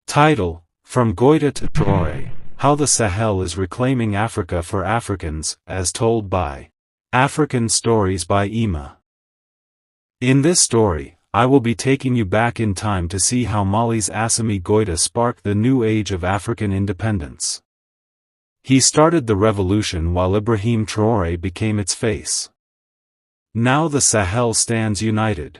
Title: From Goïta to Traoré, How the Sahel is Reclaiming Africa for Africans, as Told by African Stories by Ima. In this story, I will be taking you back in time to see how Mali's Assimi Goïta sparked the new age of African independence. He started the revolution while Ibrahim Traoré became its face. Now the Sahel stands united.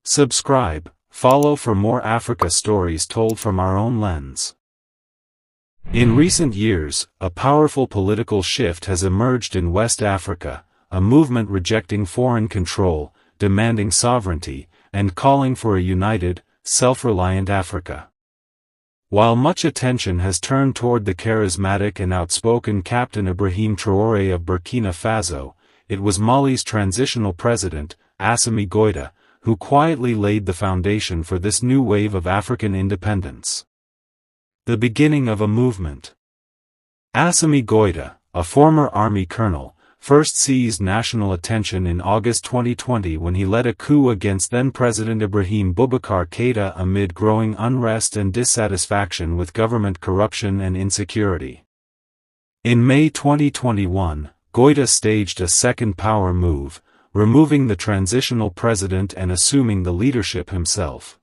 Subscribe, follow for more Africa stories told from our own lens. In recent years, a powerful political shift has emerged in West Africa, a movement rejecting foreign control, demanding sovereignty, and calling for a united, self-reliant Africa. While much attention has turned toward the charismatic and outspoken Captain Ibrahim Traoré of Burkina Faso, it was Mali's transitional president, Assimi Goïta, who quietly laid the foundation for this new wave of African independence. The beginning of a movement. Assimi Goïta, a former army colonel, first seized national attention in August 2020 when he led a coup against then-President Ibrahim Boubacar Keïta amid growing unrest and dissatisfaction with government corruption and insecurity. In May 2021, Goïta staged a second power move, removing the transitional president and assuming the leadership himself.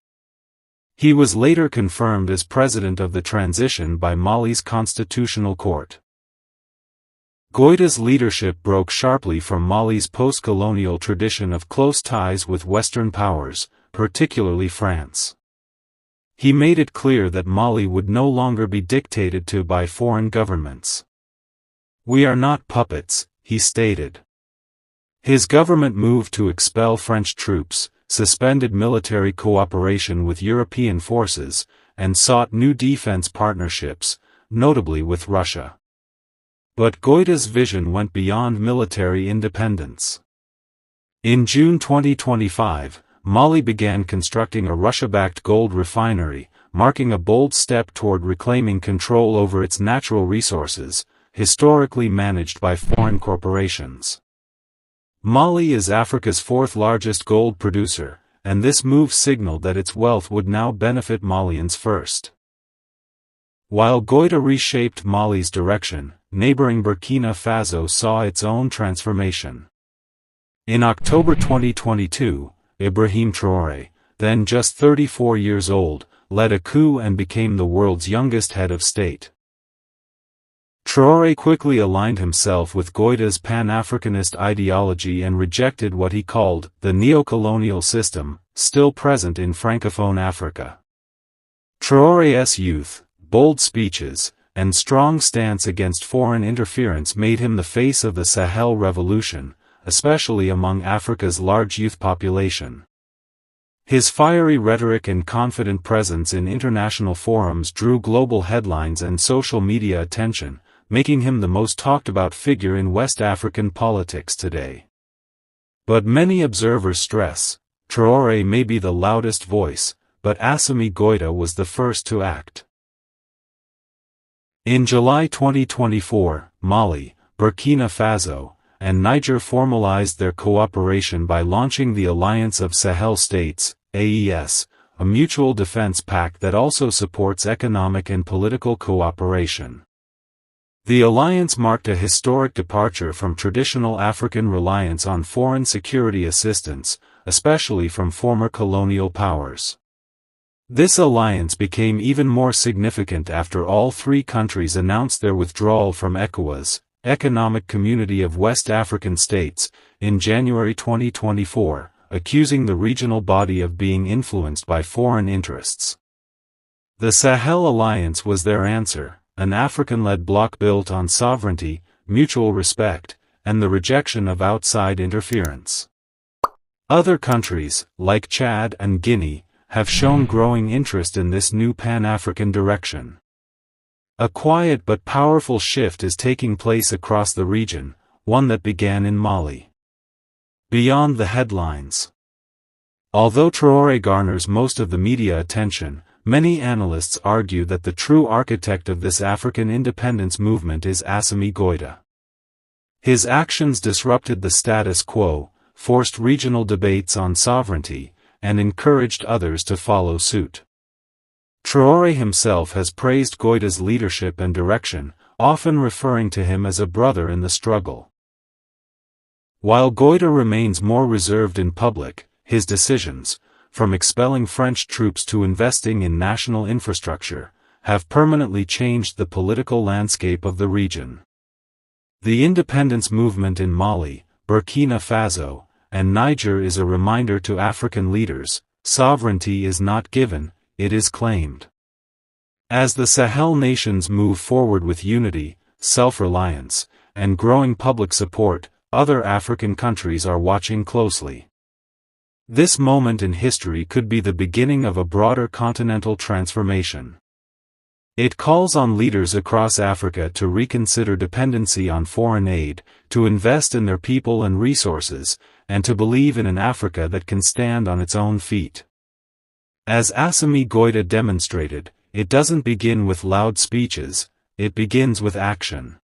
He was later confirmed as president of the transition by Mali's constitutional court. Goïta's leadership broke sharply from Mali's post-colonial tradition of close ties with Western powers, particularly France. He made it clear that Mali would no longer be dictated to by foreign governments. "We are not puppets," he stated. His government moved to expel French troops, suspended military cooperation with European forces, and sought new defense partnerships, notably with Russia. But Goïta's vision went beyond military independence. In June 2025, Mali began constructing a Russia-backed gold refinery, marking a bold step toward reclaiming control over its natural resources, historically managed by foreign corporations. Mali is Africa's fourth-largest gold producer, and this move signaled that its wealth would now benefit Malians first. While Goïta reshaped Mali's direction, neighboring Burkina Faso saw its own transformation. In October 2022, Ibrahim Traoré, then just 34 years old, led a coup and became the world's youngest head of state. Traoré quickly aligned himself with Goïta's Pan-Africanist ideology and rejected what he called the neo-colonial system, still present in Francophone Africa. Traoré's youth, bold speeches, and strong stance against foreign interference made him the face of the Sahel revolution, especially among Africa's large youth population. His fiery rhetoric and confident presence in international forums drew global headlines and social media attention, making him the most talked-about figure in West African politics today. But many observers stress, Traoré may be the loudest voice, but Assimi Goïta was the first to act. In July 2024, Mali, Burkina Faso, and Niger formalized their cooperation by launching the Alliance of Sahel States, AES, a mutual defense pact that also supports economic and political cooperation. The alliance marked a historic departure from traditional African reliance on foreign security assistance, especially from former colonial powers. This alliance became even more significant after all three countries announced their withdrawal from ECOWAS, Economic Community of West African States, in January 2024, accusing the regional body of being influenced by foreign interests. The Sahel Alliance was their answer, an African-led bloc built on sovereignty, mutual respect, and the rejection of outside interference. Other countries, like Chad and Guinea, have shown growing interest in this new Pan-African direction. A quiet but powerful shift is taking place across the region, one that began in Mali. Beyond the headlines. Although Traoré garners most of the media attention, many analysts argue that the true architect of this African independence movement is Assimi Goïta. His actions disrupted the status quo, forced regional debates on sovereignty, and encouraged others to follow suit. Traoré himself has praised Goïta's leadership and direction, often referring to him as a brother in the struggle. While Goïta remains more reserved in public, his decisions, from expelling French troops to investing in national infrastructure, have permanently changed the political landscape of the region. The independence movement in Mali, Burkina Faso, and Niger is a reminder to African leaders: sovereignty is not given, it is claimed. As the Sahel nations move forward with unity, self-reliance, and growing public support, other African countries are watching closely. This moment in history could be the beginning of a broader continental transformation. It calls on leaders across Africa to reconsider dependency on foreign aid, to invest in their people and resources, and to believe in an Africa that can stand on its own feet. As Assimi Goïta demonstrated, it doesn't begin with loud speeches, it begins with action.